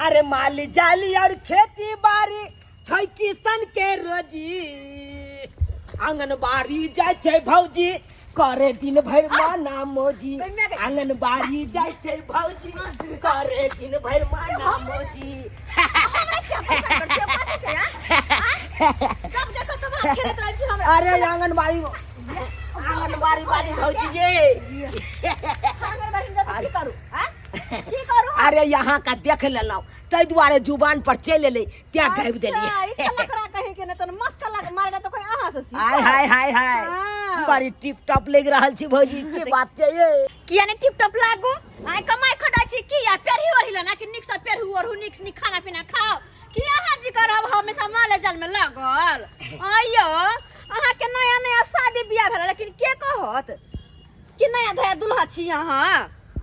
अरे माली जाली और खेती बाड़ी छै किसान के रोजी आंगनबाड़ी जाय छै भौजी करे दिन भर माना मोजी आंगनबाड़ी जाय छै भौजी करे दिन भर माना मोजी अरे आंगनबाड़ी वाली भौजी ये अरे यहाँ का देख लेलौ तै दुआरे जुबान पर चल ले क्या कह देलिए हाय हाय हाय हाय बड़ी टिप टॉप लग रहल छी भौजी की बात छै ये किया ने टिप टॉप लागू आइ कमाई खटा छी की या पेरही ओरहिला ना कि निक से पेरहु और निक निक खाना पीना खाओ कि अहाँ जी करब हमेशा माले जाल में लागल आइयो अहाँ के नया नया शादी बियाह भेल लेकिन के कहत कि नया धया दुल्हा छी अहाँ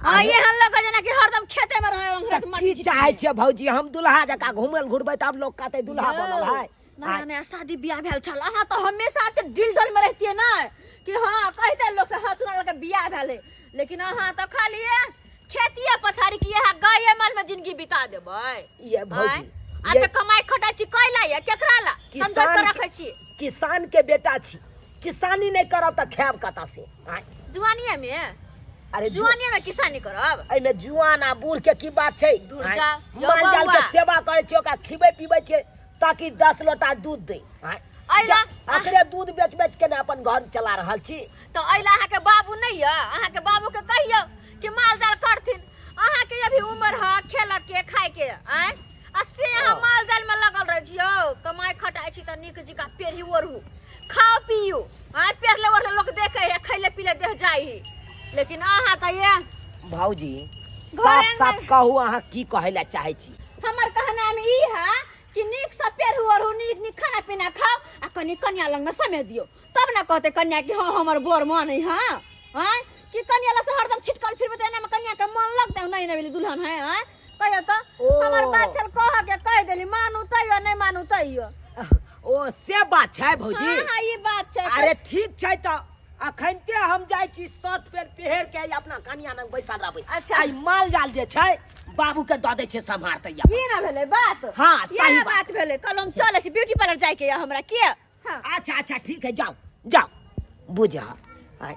यहाँ लग जना कि हरदम खेते में रहे अंगरत माटी चाहे छे भौजी हम दुल्हा जका घुमल घुरबै तब लोग कहते दुल्हा बनल है नया नया शादी बियाह भेल छल अहाँ तो हमेशा के दिल दल में रहतिए ना कि हां कहते लोग से हां सुना के बियाह भेले लेकिन अहाँ तो खाली खेतिया पथारी की यहाँ गाये माल में जिंदगी बिता देबै ये भौजी आ त कमाई खटा छी कैला या केकरा ला संजोग के रखै छी किसान के बेटा छी किसानी नहीं करब त खाब कता से जुआनिया में अरे जुआनिया में किसानी करब एने जुआन आ बूढ़ के की बात छै दूर जा माल जाल के सेवा करे छै ओका खिबै पिबै छै ताकि 10 लोटा दूध दे आइला अकरे दूध बेच बेच के अपन घर चला रहल छी तो आइला अहाँ के बाबू नहीं है अहाँ के बाबू के कहियो कि माल जाल करथिन अहाँ के अभी उम्र है खेल के खाए के से यहाँ माल जाल में लगल रह छियो कमाई खटाई छी त निक जिका पेरही ओरहू खाओ पियो पेरले ओरले लोग देखे है खैले पीले देह जाई लेकिन अहाँ त ये भौजी साफ साफ कहू अहाँ की कहैला चाहे छी हमर कहना में ई है कि निक से पेरहू ओरहू निक निक खाना पीना खाओ आ कनी कन्या लंग में समय दियो तब ना कहते कन्या कि हां हमर बोर माने हां कि कन्या ला से हरदम छिटकल फिरबे त एना में कन्या के मन लगते नहीं नवेली दुल्हन है कहियो तो हमर बात चल कह देली मानू तइयो नहीं मानू तइयो ओ से बात छै भौजी हां ई बात छै अरे ठीक छै त अखनते हम जाय छी शर्ट पैंट पहिर के अपना कन्या लंग बैसल रहबै अच्छा आई माल जाल जे छै बाबू के द दे छै संभारतै ई ना भेले बात हां सही बात भेले कल हम चले छी ब्यूटी पार्लर जाय के हमरा के हां अच्छा अच्छा ठीक है जाओ जाओ बुझा आई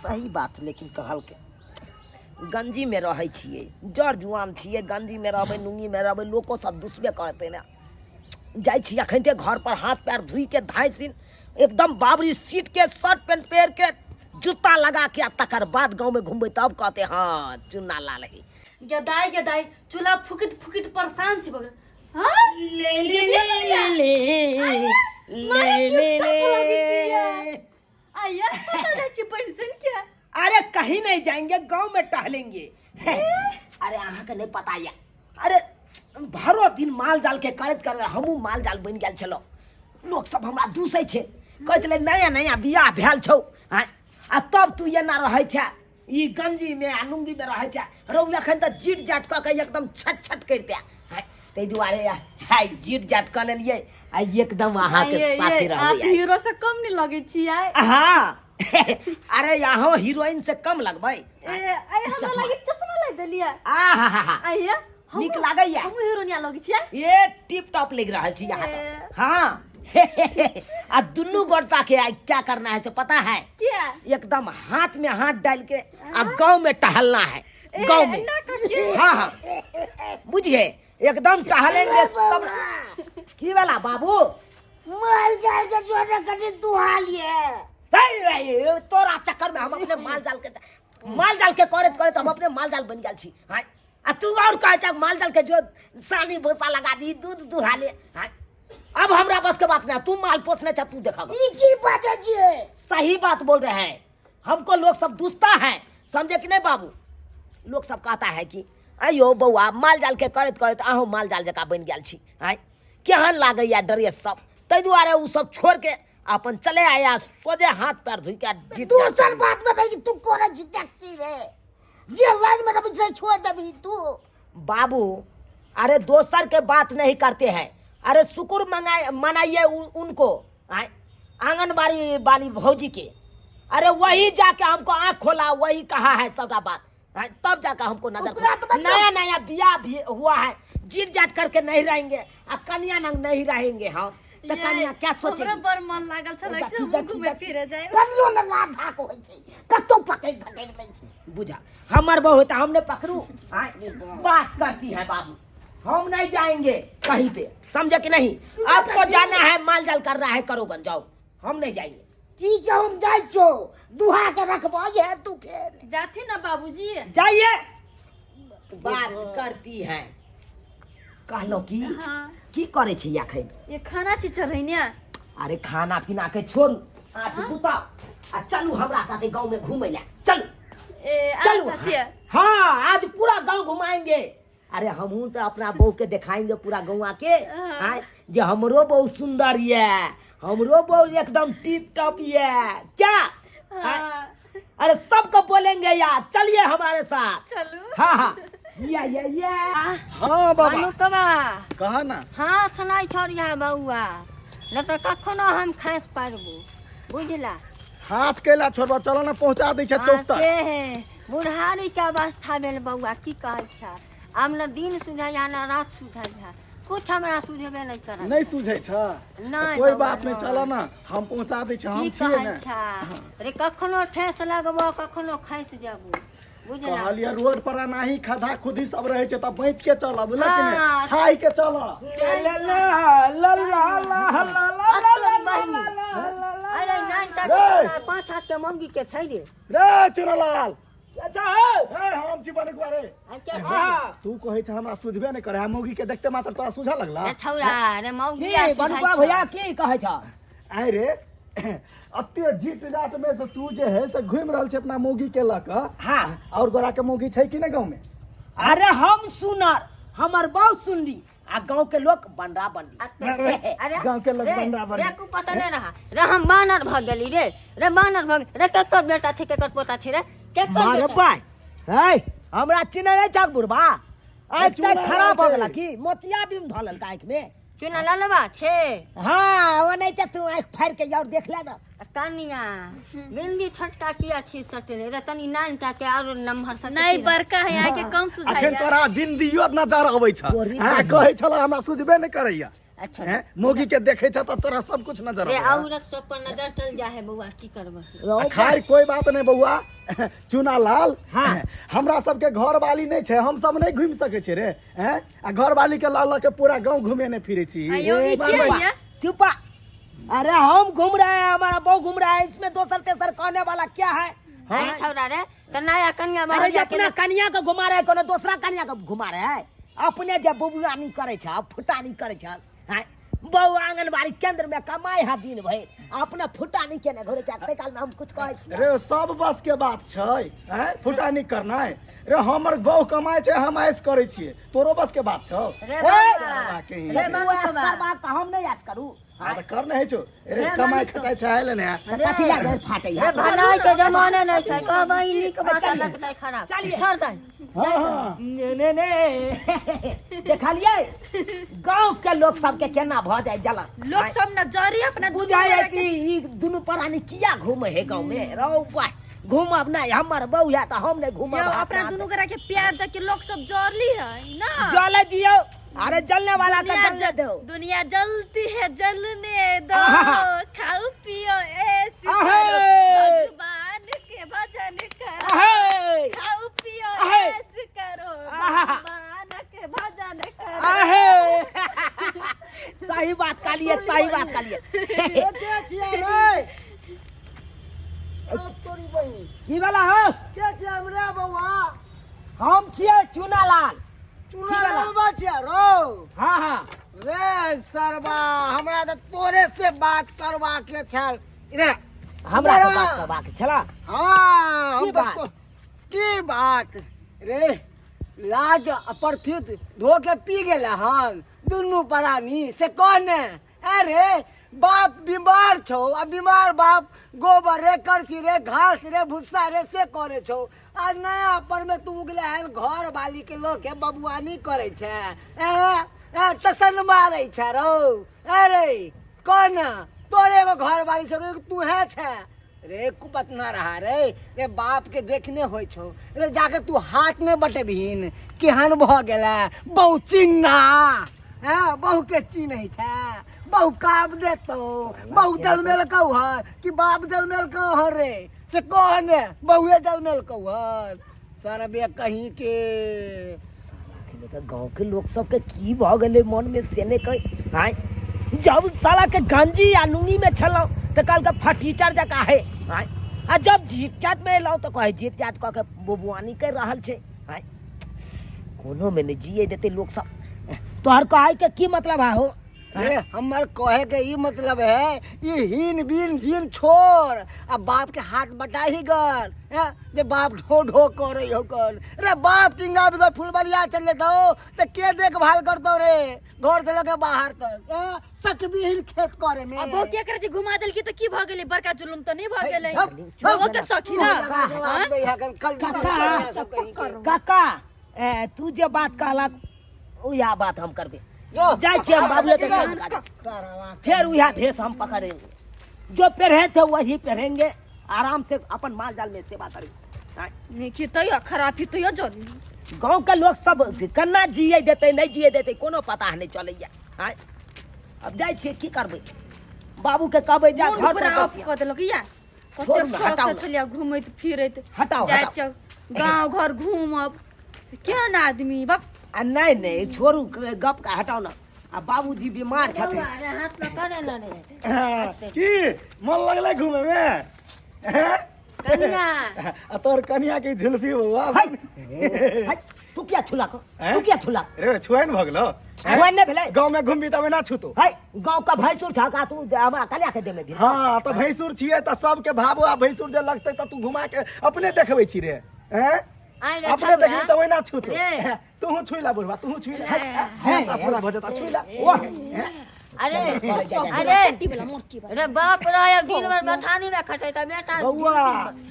सही बात लेकिन कहल के गंजी में रहै छियै जड़ जुआन छियै गंजी में रहबै नुंगी में रहबै लोको सब दुसबे करते ना जाय छी अखनते घर पर हाथ पैर धुई के धाइसिन एकदम बाबरी सीट के शर्ट पैंट पहन के जूता लगा के तकर बाद गांव में घूमबे तब कहते हां चुन्ना ला लही गदाई चूल्हा फुकित फुकित परेशान छी बगल हां ले ले ले ले आया पता जाय छी पेंशन क्या अरे कहीं नहीं जाएंगे गांव में टहलेंगे अरे अहाँ के नहीं पता या अरे भरो दिन माल जाल के करत कर हमू माल जाल बन गेल छलो लोग सब हमरा दूसै छे कहै छले नया नया बियाह भेल छौ आ तब तू एना रहै छै ई गंजी में आ लुंगी में रहै छै रौ एखन त जीट जाट क के एकदम छट छट करते तै दुआरे हाय जीट जाट क लेलिए आ एकदम अहाँ के साथे रहबै हीरो से कम नहीं लगे छी हां अरे यहाँ हीरोइन से कम लगबै हमरा लगे चश्मा लग देलिए आहा निक लागैया हम हीरोइनिया लगे छी ये टिप टॉप लग रहल छी यहाँ तो हां आ दुन्नू गोटा के क्या करना है से पता है क्या एकदम हाथ में हाथ डाल के आ गांव में टहलना है गांव में हां हां बुझिए एकदम टहलेंगे तब की वाला बाबू माल जाल के जोड़े कटी दुहा लिए तोरा चक्कर में हम अपने माल जाल के करत हम अपने माल जाल बन गेल छी हां आ तू और कहे छ माल जाल के जो सानी भूसा लगा दी दूध दुहा ले हां अब हमरा बस के बात नहीं तू माल पोसने छ तू देखा ई की बात है सही बात बोल रहे हैं हमको लोग सब दूसता है समझे कि नहीं बाबू लोग सब कहता है कि अयो बउआ माल जाल के करत अहो माल जाल जका बन गेल छी हां केहन लागैया ड्रेस सब तै दुआरे उ सब छोड़ के अपन चले आया सोजे हाथ पैर धुई के दूसर बात में भाई तू कोना जी टैक्सी रे जे लाइन में रबी से छोड़ दबी तू बाबू अरे दोसर के बात नहीं करते हैं अरे शुक्र मनाइए उनको आंगनबाड़ी वाली भौजी के अरे वही जाके हमको आंख खोला वही कहा है सबका बात हाँ, तब जाकर हमको ओकरा तो नजर मतलब- नया नया बियाह भी हुआ है, जीत जाट करके नहीं रहेंगे अब कन्या नंग नहीं रहेंगे हम तो कन्या क्या सोचेगी हमरा बड़ मन लागल छलै कि हम घूमे फिरे जाए। कनियो न लाधा को होइ छै कतो पकड़ पकड़ लै छै बुझा हमर बहू त हमने पकड़ू हाँ, बात करती है बाबू हम नहीं जाएंगे कहीं पे समझे कि नहीं आपको जाना है माल जाल कर रहा है करोगन जाओ हम नहीं जाएंगे चीज हम जाइ छो दुहा के रखबो ये तू फेर जाथी ना बाबूजी। जाइए बात करती है कहलो की हाँ की करे छी अखन ये खाना चीज चढ़ै ने। अरे खाना पीना के छोड़ू आज बुताओ आ चलू हमरा साथे गांव में घूमे ला चलू ए चलू साथिया हाँ आज पूरा गांव घुमाएंगे अरे हमहू तो अपना बहू के दिखाएंगे पूरा गौवा के हाँ, जे हमरो बहू सुंदर ये हमरो बहू एकदम टिप टॉप ये क्या हाँ? अरे सबको बोलेंगे यार चलिए हमारे साथ चलू। हाँ हाँ ये हाँ बाबा अनुकबा कहा ना हाथ नहीं छोड़िया बउआ न तो कखनो हम खास पारबू बुझला हाथ केला छोड़बा चलो ना पहुंचा दै छै चौक तक से है बुढ़ारी के अवस्था में बउआ की कहै छै आब न दिन सुझाया न रात सुझाया कुछ हमरा सुझेबे नहीं कर नहीं सूझे छ नहीं कोई बाबा, बात नहीं चलो ना हम पहुंचा दै छै हम की छिए कहै ना छै रे कखनो ठेस लगबो कखनो खैस जाबू बुझला कहलिए रोड पर नाही खदा खुदी सब रहे छै त बैठ के चल बुझल कि हाँ। नहीं खाई के चल अरे नहीं तक रे। 5 हाथ के मंगी के छै रे रे चुनलाल अच्छा है ए हम छी बने बारे क्या तू कहै छ हमरा सुझबे नहीं करे मौगी के देखते मात्र तोरा सुझा लगला ए छौरा रे मौगी की बनुआ भैया की कहै छ आइ रे अत्ते जीट जाट में तो तू जे है से घूम रहल छै अपना मौगी के लक हाँ और गोरा के मौगी छै कि नहीं गांव में अरे हम सुनर हमर बहुत सुनली आ गांव के लोग बनरा बनली अरे गांव के लोग बंदा बन रे को पता नहीं रहा रे हम बानर भ गेली रे बानर भ रे केकर बेटा छै केकर पोता छै रे केकर मारे बेटा पाय है हमरा चिन्ह नहीं छक बुढ़बा आँख चुना तक खराब हो छै। गेला की मोतिया भी धलल आँख में चुना ललवा छै हाँ वो नहीं तो तू आँख फाड़ के और देख ले ना कनिया बिंदी छटका किया छी सटले रे तनी नान टा के और नंबर सट नहीं बड़का है यहाँ के कम अखन सुझाइया। तोरा बिंदियो नजर अबै छ बोरी हां कहै छला हमरा सुझबे नहीं करैया अच्छा हैं मौगी के देखे छ त तोरा सब कुछ नजर रे अबै औरत सब पर नजर चल जा है बउआ की करबो खैर कोई बात नहीं बउआ चुना लाल हाँ। हमरा सबके घर वाली नहीं छै हम सब नहीं घूम सके छै रे हैं आ घर वाली के लाल के पूरा गांव घूमे नहीं फिरे छी आयो ये क्या है ये? चुपा अरे हम घूम रहे हैं हमारा बहू घूम रहा है इसमें दोसर तेसर कहने वाला क्या है है छौरा रे त नया कन्या अरे बाहर ये अपना कन्या को घुमा रहे कोनो दूसरा कन्या को घुमा रहे है अपने जब बबुआ नहीं करे छ फुटा नहीं करे छ हैं बहु आंगनबाड़ी केंद्र में कमाई है दिन भर अपने फुटा नहीं केने घरे चाहते काल में हम कुछ कहै छी रे सब बस के बात छै हैं फुटा नहीं करना है रे हमर बहु कमाए छै हम ऐस करे छिए तोरो बस के बात छौ रे साला कहीं। रे तू ऐस कर बात तो हम नहीं ऐस करू हाँ तो कर नहीं छो रे कमाए खटाई छै आइले ने कथी ला घर फाटै रे है भलाई के जमाने नहीं छै कहबै नीक बात लगतै खराब चलिए। छोड़ दे हां हां ने देखलिए गांव के लोग सब के केना भ जाए जलन लोग सब न जरी अपना बुझाए है कि ई दुनु प्राणी किया घूमे है गांव में रहो भाई घूमब नहीं हमर बहू है तो हम नहीं घूमब यो अपना दोनों करा के प्यार दे के लोग सब जरली है ना। जले दियो अरे जलने वाला का जलने दो दुनिया जलती है जलने दो आहा। खाओ पियो ऐसी आहे। करो भगवान के भजन करो आहे खाओ पियो आहे। ऐसी करो आहा। भगवान के भजन करो। आहे सही बात का लिए सही बात का लिए के छिया रे तोरी बहिनी की वाला हो के छिया हमरे बउआ हम छिए चुनालाल चूल्हा ललबा छिया रो हाँ हाँ रे सरबा हमरा तो तोरे से बात करवा के छल रे हमरा से बात करबा के छला हाँ की हम बात? तो की बात रे लाज अप्रथित धो के पी गेले हन दुनू प्राणी से कहने अरे बाप बीमार छौ आ बीमार बाप गोबर रे करछी रे घास रे भूसा रे से करे छौ आ नया पर में तू उगले हन घर वाली के लोग के बबुआनी करे छे तसन मारे छे रो अरे कौन तोरे एगो घर वाली छौ कि तू है छे रे कुपत ना रहा रे बाप के देखने होय छौ रे जाके तू हाथ में बटेबहिन केहन भ गेला बहु चिन्ना हां बहु के चिन्ह छै बहु काब देतो बहु जलमेल कहू हर कि बाप जलमेल कहू हर रे से कह ने बहुए जलमेल कहू हर सरबे कहीं के साला के तो गांव के लोग सब के की भ गेले मन में से ने कह हाय जब साला के गंजी या नुंगी में छलो तो कल का फटीचर जका है हाय आ जब झीट चाट में लाओ तो कहे झीट चाट कह के बुबुआनी कर रहल छे हाय कोनो में ने जिए देते लोग सब तोहर कहे के की मतलब है हो रे हमर कहे के ई मतलब है ये हीन बीन दिन छोड़ अब बाप के हाथ बटा ही कर जे बाप ढो ढो करे हो कर रे बाप टिंगा में फुलबरिया चले दो तो के देखभाल करतो रे घर से लगे बाहर तक सकबीन खेत करे में अब क्या करे जे घुमा देल की तो की भ गेलै बड़का जुलुम तो नहीं भ गेलै छप, वो के सखी ना काका तू जे बात कहला ओ या बात हम करबे जाय छे हम बाबू के काम कर फिर उहा भेष हम पकड़ेंगे जो पहने थे वही पहनेंगे आराम से अपन माल जाल में सेवा करेंगे नहीं तो खराबी तो यो जरूरी गांव के लोग सब कन्ना जिए देते नहीं जिए देते कोनो पता नहीं चलैया हाय अब जाय छे की करबे बाबू के कहबे जा घर पर बस क देलक या छोड़ कते ना, शौक हटाओ से छलिया घुमैत फिरैत हटाओ, जाय हटाओ। गांव घर घूमब केहन आदमी बाप आ नहीं छोड़ू गप का हटाओ ना आ बाबूजी बीमार छथिन अरे हाथ में करे ना रे की मन लगले घूमे में कन्या आ तोर कनिया के झुलफी हुआ हाय हाय तू क्या छुला को तू क्या छुला रे छुआइन भ गेलो छुआइन ने भेलै गांव में घूमबी तबे ना छूतो हाय गांव का भैंसुर छका तू हमरा कलिया के दे में भी हाँ तो भैंसुर छिए तो सबके भाबो आ भैंसुर जे लगते तो तू घुमा के अपने देखबै छी रे हैं आई रे अपने देखबी तबे ना छूतो रे। तू छुइला बुढ़वा तू छुइला हैं, पूरा भजता छुइला अरे अरे वाला मोटकी अरे बाप रे दिन भर बथानी में खटे त बेटा बउआ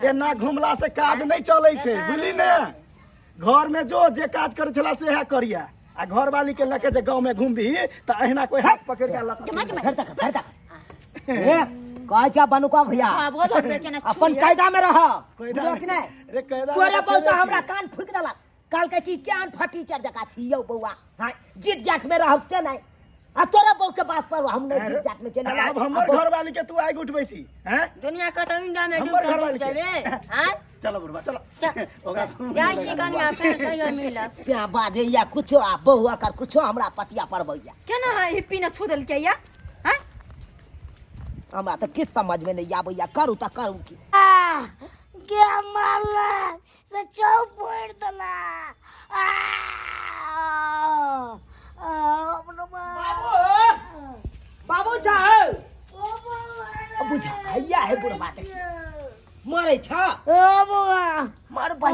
एना घुमला से काज नहीं चलै छै बुझली ने घर में जो जे काज करे छला से है करिया आ घर वाली के लके जे गांव में घूमबी त अहिना कोई हाथ पकड़ के लत फिर तक कह जा बनुका भैया हां बोल रे केना अपन कायदा में रह कायदा कि नहीं रे कायदा तोरे बहुत हमरा कान फूक देला काल के की कान फटी चर जका छियौ बउआ हां जिट जाट में रहब से नहीं आ तोरे बहु के बात पर हम नहीं जिट जाट में चले अब हमर घर वाली के तू आइ उठबै छी हैं दुनिया का तो इंडिया में हमर घर वाली डूब के जाबे हां चलो बुढ़वा चलो ओकरा जाय छी कन्या फिर कहियो मिला से बाजे या कुछो आ बहुआ कर कुछो हमरा पटिया परबैया केना है हिप्पी न छू देल के या हैं हमरा तो किस समझ में नहीं आबैया करू त करू की के मारला से चौक फोड़ दला बाबू जाओ बुझा भैया है बुढ़वा से मरे छ मर भाई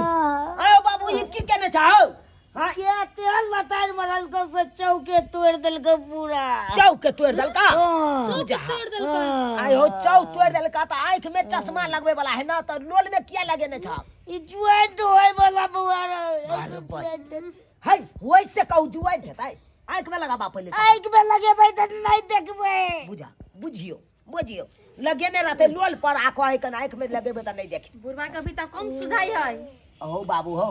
आयो बाबू ये की कहने चाहो हां ये तेल लतार मरल को से चौके तोड़ देल को पूरा चौक के तोड़ देल का चौक तोड़ देल का आयो चौक तोड़ देल का त आंख में चश्मा लगवे वाला है ना तो लोल में किया लगेने छ ई ज्वाइंट होय वाला बुआ है वैसे कहू जुआई देतै आंख में लगाबा पहले आंख में लगे भाई त नहीं देखबे बुझा बुझियो लगेने रहते लोल पर आंख आंख में लगेबे त नहीं देखी बुढ़वा के भी त कम सुझाई है ओ बाबू हो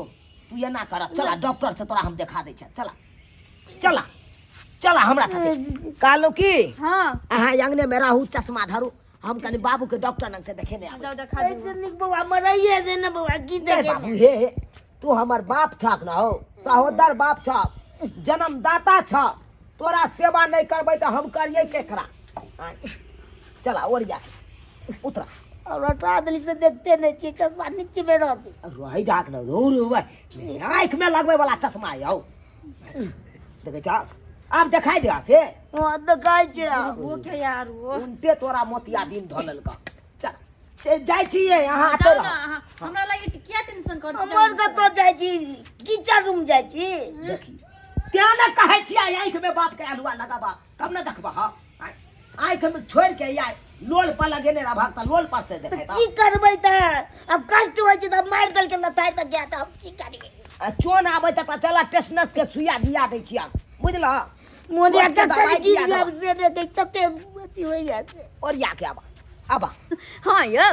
तू ये ना कर चला डॉक्टर से तोरा हम दिखा दे चला चला हमरा साथे कालो की हां अहाँ अंगने में रहू चश्मा धरू हम कनी बाबू के डॉक्टर नंग से देखे ने आबे जाओ देखा दे ऐसे निक बुआ मरइए दे ना बुआ की ए देखे बाबू हे तू हमर बाप छक ना हो सहोदर बाप छक जन्मदाता छ तोरा सेवा नहीं करबै त हम करिए केकरा चला ओरिया उतरा और हटा दिली से देखते नहीं छी चश्मा नीचे में रहती रही डाक न दूर आंख में लगवे वाला चश्मा है हो देखे जा अब दिखाई दे से हां दिखाई छे वो के यार वो उनते तोरा मोतिया दिन धलल का चल से जाय छिए यहां आते जाओ रह ना हमरा लागे क्या टेंशन कर हमर का तो जाय छी किचन रूम जाय छी देखी त्या न कहै छिया आंख में बाप के अलुआ लगाबा तब न देखबा हां आंख में छोड़ के या लोल पर लगेने रह भागता लोल पर से देखे की करबै त अब कष्ट होय छै त मार दल के लतार त गया त हम की करिए चोन आबै त चला टेस्नस के सुइया दिया दै छिया बुझला मोदिया चोट के का दवाई कर की दिया जब से ने देख तते अति होय जाते और या के आबा हां यो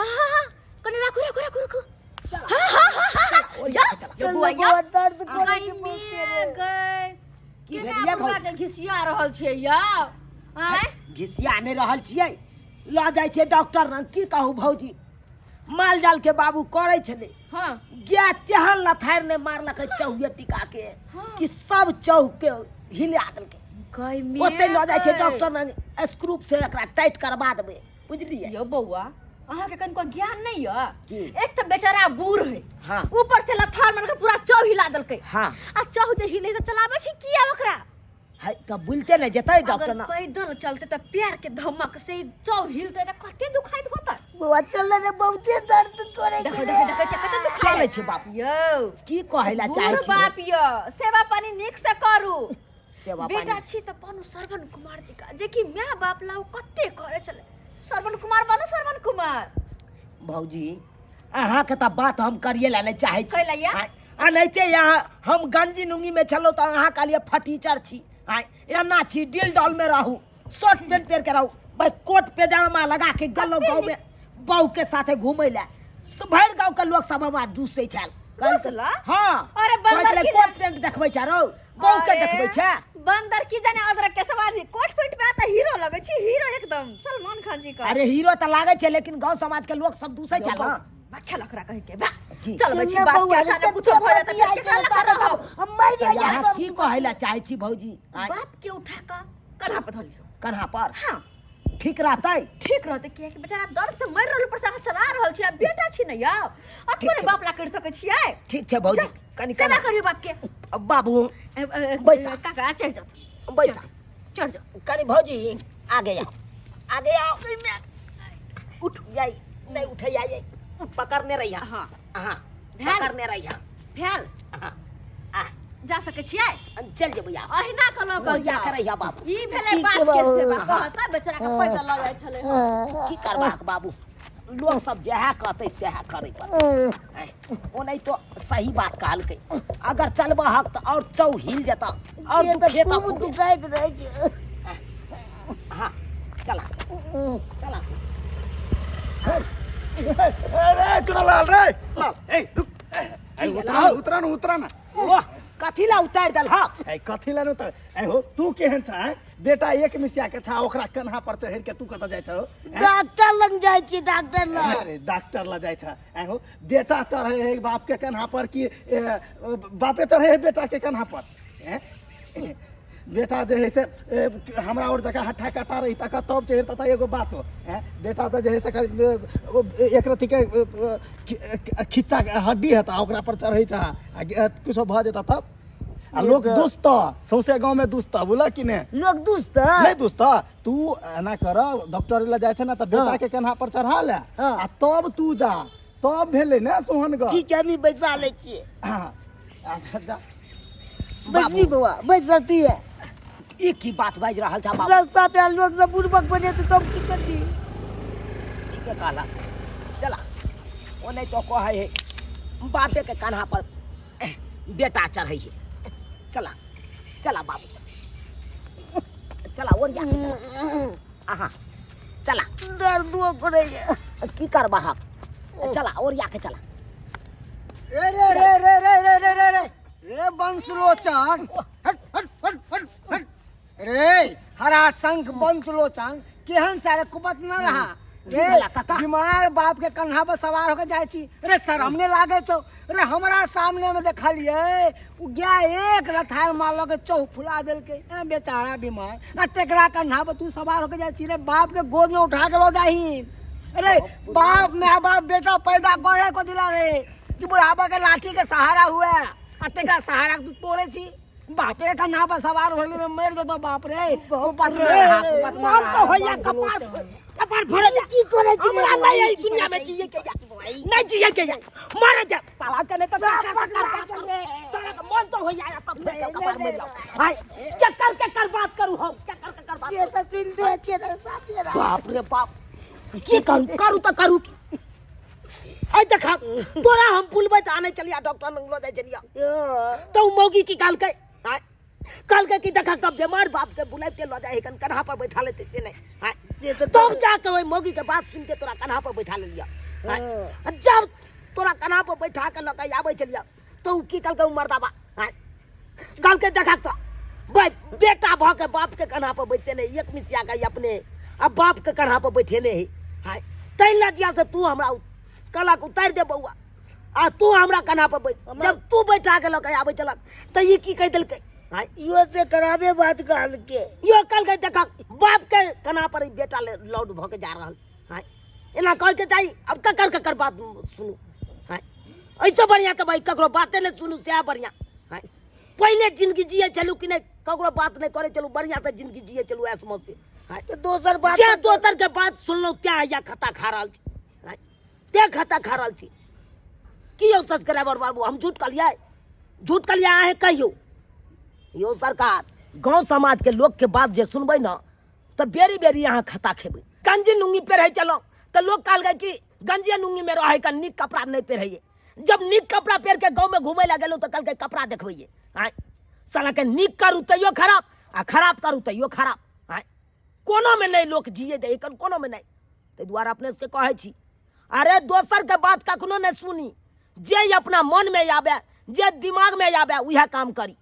हां कने राखू राखू राखू राखू ओरिया के चला ये बुआ या दर्द आई में गए की केना भेलिया बुआ भौजी? के घिसिया रहल छियै या आय घिसिया नहि रहल छियै लऽ जाइ छै डॉक्टर लग की कहू भौजी माल जाल के बाबू करै छलै हां गाय तेहन लथारि ने मारलकै चौहे टिका के कि सब चौह के हिला देलकै गई में ओते लऽ जाइ छै डॉक्टर लग स्क्रूप से एकरा टाइट करबा देबै बुझलियै यो बौआ अहाँ के कनको ज्ञान नहीं है की? एक तो बेचारा बूढ़ है हाँ। ऊपर से लथार मन के पूरा चौ हिला देलकै हाँ। आ चौ जे हिले त चलाबै छी किया ओकरा है त बुलते नहि जेतै डॉक्टर अगर ना पैदल चलते त पैर के धमक से चौ हिलते त कते दुखाइत होता बुआ चल रे बहुते दर्द करे देखो देखो देखो कते दुखाइत चलै छै बाप यो की कहैला चाहै बूढ़ छी बाप यो सेवा पानी नीक से करू सेवा बेटा पानी छी त पनु श्रवण कुमार जी का जे कि माय बाप लाउ कते करे चले श्रवण कुमार बनो श्रवण कुमार भौजी अहाँके तऽ बात हम करिए ला नहि चाहै छी कैला या? अनैते यहाँ हम गंजी नुंगी में छलौ तऽ अहाँ कहलिए फटीचर छी आय एना छी डिल डॉल में रहू शर्ट पेंट पहिर के रहू भाई कोट पैजामा लगा के गेलौ गांव में बहू के साथे घूमै ला भरि गांव के लोग सब हमरा दूसै छल दूसला? हां अरे बंदर की कोट पेंट देखबै छ रौ बहू के देखबै छ बंदर की जाने अदरक के सवारी कोट पेंट पे आता हीरो लगे छी हीरो एकदम सलमान खान जी का अरे हीरो तऽ लागै छै लेकिन गांव समाज के लोग सब दूसै छल हां अच्छा लखरा कह के बा की? चल बच्ची बात के अचानक कुछ हो जाता है क्या लखरा हो हम मर जाए अहाँ की कहैला चाहै छी भौजी आय बाप के उठा का कन्हा पे धलियो कन्हा पर हां ठीक रहतै ठीक रहते कि बेचारा दर्द से मर रहल पर से अहाँ चला रहल छी बेटा छी न या अतरे बाप ला कर सकै छियै ठीक छै भौजी कनी सेवा कना करियो बाप के बाबू बैसा। काका चढ़ जाओ बैसा चढ़ जाओ कनी भौजी आगे आओ उठ जाई नहीं उठे जाई पकड़ने रहिया हां हां भेल। पकड़ने रहिया भेल हां आ जा सकै छियै चल जेबै आ अहिना कलो कर ओरिया के रहिया बाबू ई भेले ठीक बाप छै के बाबू। सेवा हाँ। कहता बेचारा के पैदल ल जाय छले की करबाक बाबू लोग सब जहाँ कहते सह करे पर ओ नहीं तो सही बात कहलकै अगर चलबा हक तो और चौ हिल जता और दुखे तो खूब दुखाइत रहे छै हाँ चला चला अरे चुनालाल रे लाल ए रुक ए उतरा ना ओह कथी ला उतार दल हा ए कथी ला उतर ए हो तू केहन छ बेटा एक मिसिया के छा ओकरा कन्हा पर चढ़ के तू कत जाय छ डॉक्टर लग जाए छी डॉक्टर लग अरे डॉक्टर ला जाय छ ए हो बेटा चढ़े है बाप के कन्हा पर कि बापे चढ़े है बेटा के कन्हा पर बेटा जे है से हमरा और जगह हट्ठा कटा रही तक तब चढ़ता था एगो बात हो बेटा तो जे है से एक रति के खिच्चा हड्डी है ओकरा पर चढ़े छ कुछ भ जेता तब आ लोग दुस्त सौसे गांव में दुस्त बोला कि ने लोग दुस्त नहीं दुस्त तू एना कर डॉक्टर ला जाय छ ना त बेटा के कन्हा पर चढ़ा ले आ तब तू जा तब भेले ना सोहनगा ठीक है मैं बैसा ले छी हां अच्छा जा बसवी बुआ बैस रहती है एक की बात बाज रहल छ बाबू रास्ता पे लोग सब बुड़बक बने तो तब की करती ठीक है काला चला ओ नहीं तो कहे है बापे के कान्हा पर बेटा चढ़े है चला चला बाबू चला ओरिया आहा चला दर्द करे की करबा हक चला ओरिया के चला रे रे रे रे रे रे रे रे रे रे बंसलोचन हट हट हट हट हट रे हरा शंख बंसलोचन केहन सारे कुबत न रहा रे बीमार बाप के कन्हा पर सवार होकर जाय छी रे शरम ने लागे छौ रे हमरा सामने में देखलिए उ गया एक रथार मारलो के चौ फुला देलके बेचारा बीमार आ तेकरा कन्हा पर तू सवार होकर जाय छी रे बाप के गोद में उठा के लो जाही अरे बाप माँ बाप बेटा पैदा करे को दिला रे कि बुढ़ापा के लाठी के सहारा हुआ अते का सहारा तू तोड़े छी बापे का नाव पर सवार होले रे मर दो बाप रे ऊपर मान तो होया कपार फोड़े जा की करे छी हमरा नहीं है दुनिया में जिए के जा नहीं जिए के जा मारे जा साला के नहीं तो साला का मन तो होया तब कपार में लो हाय चक्कर बात करू हम चक्कर बात ये तो सुन दे छे रे साथे बाप रे बाप की करू तो करू आई देखा तोरा हम पुलबे त आने चलिया डॉक्टर लंग लो जाय चलिया तो मौगी की काल के कल के की देखा तब बीमार बाप के बुलाइ के लो जाए कन्हा पर बैठा लेते से नहीं से तो तब जाके ओई मौगी के बात सुन के तोरा कन्हा पर बैठा ले लिया हाँ? जब तोरा कना पर बैठा के लके आबै चलिया तो उ की कलके उ मर्दाबा हाँ कल के देखा तो भाई बेटा भ के बाप के कन्हा पर बैठे नहीं एक मिसिया का अपने अब बाप के कन्हा पर बैठे नहीं हाय तै लजिया से तू हमरा कला को उतार दे बउआ आ तू हमरा कन्हा पर बैठ जब तू बैठा के लके आबै चलक त ई की कह देलकै हाय यो से कराबे बात कहल के यो कल के देखा बाप के कन्हा पर ई बेटा ले लौट भ के जा रहल हाय एना कह के चाहिए अब ककर बात सुनू हाय ऐसे बढ़िया तो भाई ककरो बातें नहीं सुनू से बढ़िया हाय पहले जिंदगी जिए चलू कि नहीं ककरो बात नहीं करे चलू बढ़िया से जिंदगी जिए चलू ऐसमो से हाय तो दोसर बात जे दोसर के बात सुनलो क्या या खता खा रहल छी हाय ते खता खा रहल छी की यो सब्सक्राइबर बाबू हम झूठ कलिया है कहियो यो सरकार गांव समाज के लोग के बात जे सुनबै ना तो बेरी बेरी यहाँ खता खेबै गंजी लुंगी पे रह चलो तो लोग कहल गए कि गंजी लुंगी में रहे का निक कपड़ा नहीं पहनिए जब निक कपड़ा पहन के गांव में घूमे लगे तो कल के कपड़ा देखबैये आय साला के निक करू तैयो खराब आ खराब करू तैयो खराब आय कोनो में नहीं लोग जिए दे कोनो में नहीं ते द्वारा अपने से कहे छी अरे दोसर के बात कखनो नहीं सुनी जे अपना मन में आवे जे दिमाग में आवे उहे काम करी